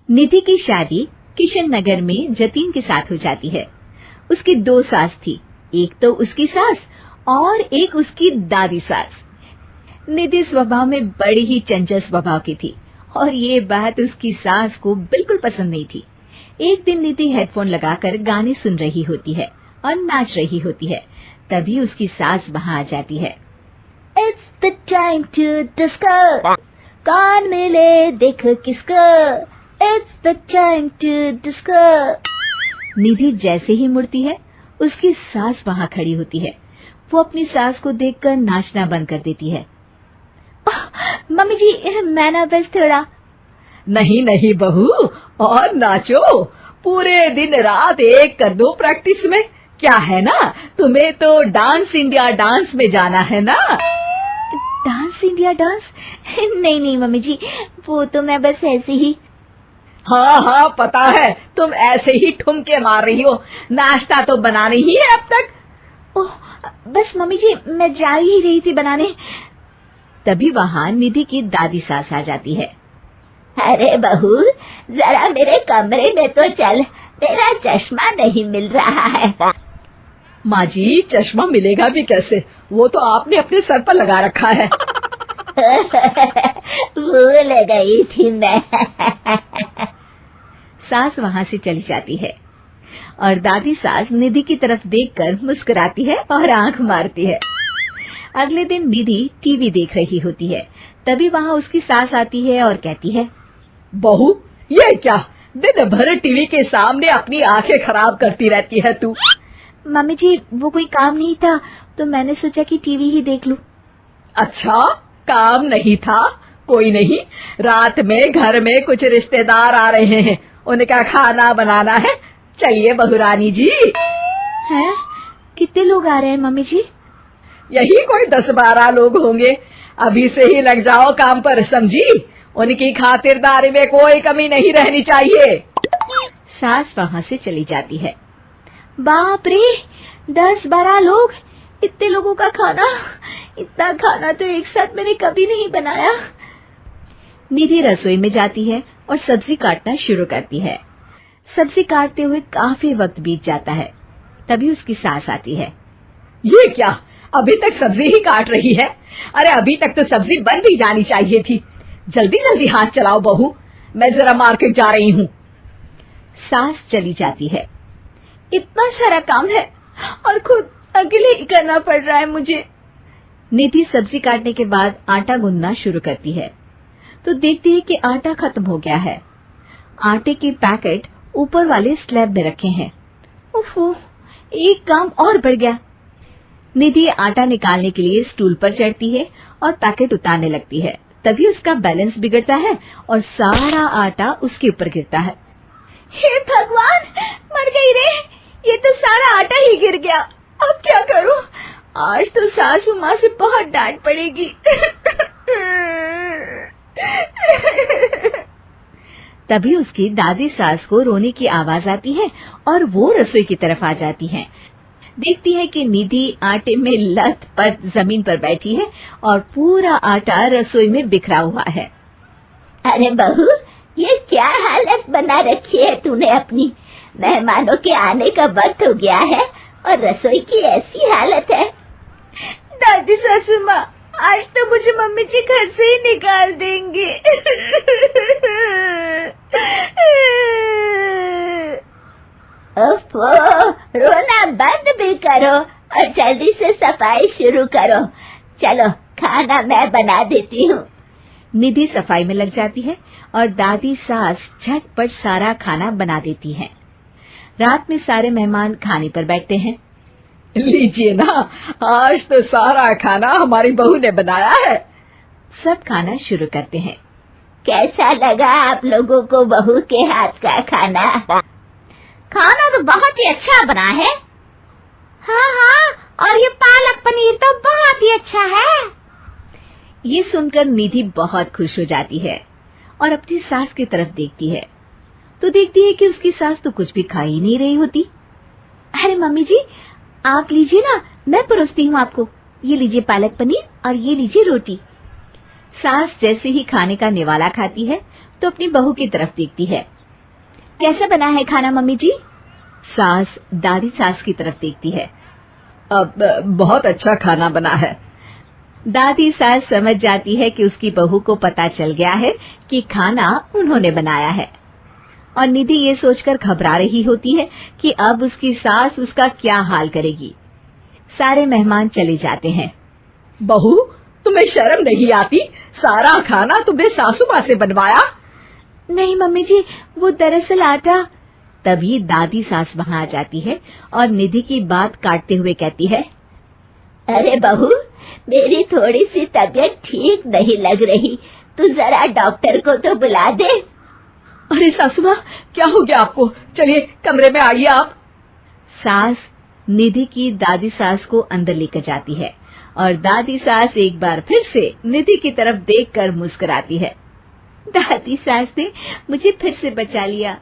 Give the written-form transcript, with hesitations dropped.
निधि की शादी किशन नगर में जतीन के साथ हो जाती है। उसकी 2 सास थी, एक तो उसकी सास और एक उसकी दादी सास। निधि स्वभाव में बड़ी ही चंचल स्वभाव की थी और ये बात उसकी सास को बिल्कुल पसंद नहीं थी। एक दिन निधि हेडफोन लगाकर गाने सुन रही होती है और नाच रही होती है। तभी उसकी सास वहाँ आ जाती है। It's the time to disco, कौन मिले देख किसको, It's the time to disco। निधि जैसे ही मुड़ती है, उसकी सास वहाँ खड़ी होती है। वो अपनी सास को देखकर नाचना बंद कर देती है। मम्मी जी, मैं ना बस थोड़ा। नहीं नहीं बहू, और नाचो, पूरे दिन रात एक कर दो प्रैक्टिस में। क्या है ना, तुम्हें तो डांस इंडिया डांस में जाना है ना। Dance India dance? नहीं नहीं मम्मी जी, वो तो मैं बस ऐसे ही। हाँ हाँ पता है, तुम ऐसे ही ठुमके मार रही हो, नाश्ता तो बना नहीं है अब तक। ओह, बस मम्मी जी, मैं जा ही रही थी बनाने। तभी वहाँ निधि की दादी सास आ जाती है। अरे बहू, जरा मेरे कमरे में तो चल, तेरा चश्मा नहीं मिल रहा है। माँ जी, चश्मा मिलेगा भी कैसे, वो तो आपने अपने सर पर लगा रखा है। भूल गई थी मैं। सास वहाँ से चली जाती है और दादी सास निधि की तरफ देखकर मुस्कुराती है और आंख मारती है। अगले दिन निधि टीवी देख रही होती है। तभी वहाँ उसकी सास आती है और कहती है, बहू, ये क्या, दिन भर टीवी के सामने अपनी आंखें खराब करती रहती है तू। मम्मी जी, वो कोई काम नहीं था तो मैंने सोचा कि टीवी ही देख लूं। अच्छा, काम नहीं था, कोई नहीं, रात में घर में कुछ रिश्तेदार आ रहे हैं, उनका खाना बनाना है। चलिए बहुरानी जी। हैं? कितने लोग आ रहे हैं मम्मी जी? यही कोई 10-12 लोग होंगे। अभी से ही लग जाओ काम पर, समझी। उनकी खातिरदारी में कोई कमी नहीं रहनी चाहिए। सास वहाँ से चली जाती है। बाप रे, 10-12 लोग, इतने लोगों का खाना, इतना खाना तो एक साथ मैंने कभी नहीं बनाया। निधि रसोई में जाती है और सब्जी काटना शुरू करती है। सब्जी काटते हुए काफी वक्त बीत जाता है। तभी उसकी सास आती है। ये क्या, अभी तक सब्जी ही काट रही है? अरे अभी तक तो सब्जी बन भी जानी चाहिए थी। जल्दी जल्दी हाथ चलाओ बहू, मैं जरा मार्केट जा रही हूँ। सास चली जाती है। इतना सारा काम है और खुद अकेले ही करना पड़ रहा है मुझे। निधि सब्जी काटने के बाद आटा गूंदना शुरू करती है तो देखती है कि आटा खत्म हो गया है। आटे के पैकेट ऊपर वाले स्लैब में रखे हैं। ओफो, एक काम और बढ़ गया। निधि आटा निकालने के लिए स्टूल पर चढ़ती है और पैकेट उतारने लगती है। तभी उसका बैलेंस बिगड़ता है और सारा आटा उसके ऊपर गिरता है। हे भगवान, मर गई रे, ये तो सारा आटा ही गिर गया। अब क्या करूं? आज तो सासू माँ से बहुत डांट पड़ेगी। तभी उसकी दादी सास को रोने की आवाज आती है और वो रसोई की तरफ आ जाती है। देखती है कि निधि आटे में लथपथ जमीन पर बैठी है और पूरा आटा रसोई में बिखरा हुआ है। अरे बहू, ये क्या हालत बना रखी है तूने अपनी? मेहमानों के आने का वक्त हो गया है और रसोई की ऐसी हालत है। दादी सासू माँ, आज तो मुझे मम्मी जी घर से ही निकाल देंगे। ओफो, रोना बंद भी करो और जल्दी से सफाई शुरू करो। चलो, खाना मैं बना देती हूँ। निधि सफाई में लग जाती है और दादी सास झटपट सारा खाना बना देती है। रात में सारे मेहमान खाने पर बैठते हैं। लीजिए ना, आज तो सारा खाना हमारी बहू ने बनाया है। सब खाना शुरू करते हैं। कैसा लगा आप लोगों को बहू के हाथ का खाना? खाना तो बहुत ही अच्छा बना है। हाँ हाँ, और ये पालक पनीर तो बहुत ही अच्छा है। ये सुनकर निधि बहुत खुश हो जाती है और अपनी सास की तरफ देखती है तो देखती है कि उसकी सास तो कुछ भी खा ही नहीं रही होती। अरे मम्मी जी, आप लीजिए ना, मैं परोसती हूँ आपको। ये लीजिए पालक पनीर और ये लीजिए रोटी। सास जैसे ही खाने का निवाला खाती है तो अपनी बहू की तरफ देखती है कैसा बना है खाना मम्मी जी? सास दादी सास की तरफ देखती है। अब बहुत अच्छा खाना बना है। दादी सास समझ जाती है कि उसकी बहू को पता चल गया है कि खाना उन्होंने बनाया है, और निधि ये सोचकर घबरा रही होती है कि अब उसकी सास उसका क्या हाल करेगी। सारे मेहमान चले जाते हैं। बहू, तुम्हें शर्म नहीं आती? सारा खाना तुमने सासू माँ से बनवाया? नहीं मम्मी जी, वो दरअसल आटा। तभी दादी सास वहाँ आ जाती है और निधि की बात काटते हुए कहती है, अरे बहू, मेरी थोड़ी सी तबीयत ठीक नहीं लग रही, तू जरा डॉक्टर को तो बुला दे। अरे सासू माँ, क्या हो गया आपको? चलिए कमरे में आइए आप। सास निधि की दादी सास को अंदर लेकर जाती है और दादी सास एक बार फिर से निधि की तरफ देखकर मुस्कुराती है। दादी सास ने मुझे फिर से बचा लिया।